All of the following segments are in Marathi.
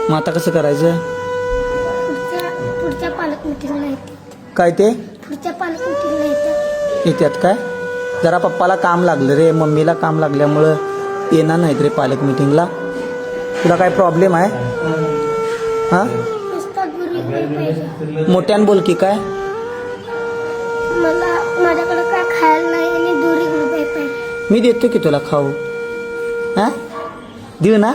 मग आता कसं करायचं? पुढच्या पालक मिटिंगला येते. काय ते पुढच्या पालक मिटिंगला येते. येतात काय? जरा पप्पाला काम लागलं रे, मम्मीला काम लागल्यामुळं येणार नाहीत रे पालक मिटिंगला. तुला काय प्रॉब्लेम आहे? हां नुसता गुरु पाहिजे. मोठ्यानं बोल की. काय? मला माझ्याकडे काय खायला नाही आणि दुरी रुपये पाहिजे. मी देतो की तुला खाऊ. हां देऊ ना?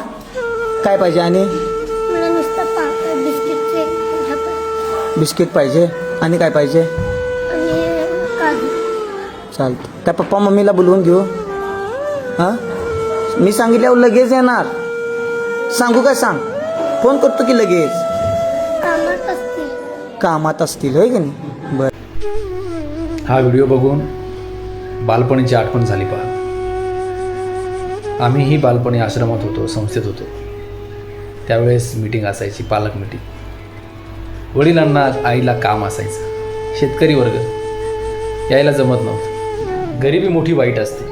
काय पाहिजे? आणि मला नुसतं बिस्किटचे बिस्किट पाहिजे. आणि काय पाहिजे? आणि काजू. चालतं. त्या पप्पा मम्मीला बोलवून घेऊ. हां मी सांगितल्यावर लगेच येणार. सांगू काय? सांग. फोन करतो की लगेच. कामात असते. कामात असतील होय की नाही? बरं. हा व्हिडिओ बघून बालपणीची आठवण झाली पहा. आम्हीही बालपणी आश्रमात होतो, संस्थेत होतो. त्यावेळेस मीटिंग असायची, पालक मीटिंग. वडिलांना आईला काम असायचं. शेतकरी वर्ग यायला जमत नव्हतं. गरिबी मोठी वाईट असते.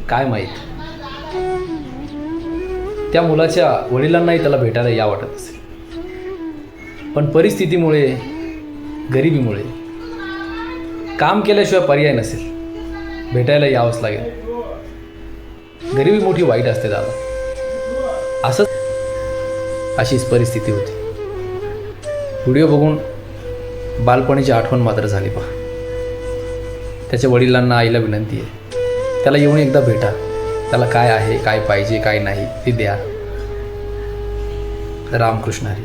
काय माहीत त्या मुलाच्या वडिलांनाही त्याला भेटायला या वाटत असेल, पण परिस्थितीमुळे, गरिबीमुळे काम केल्याशिवाय पर्याय नसेल, भेटायला यावंच लागेल. गरिबी मोठी वाईट असते दादा. अशीच परिस्थिती होती. व्हिडिओ बघून बालपणीची आठवण मात्र झाली पहा. त्याच्या वडिलांना, आईला विनंती आहे, त्याला येऊन एकदा भेटा. त्याला काय आहे, काय पाहिजे, काय नाही ते द्या. रामकृष्ण हरी.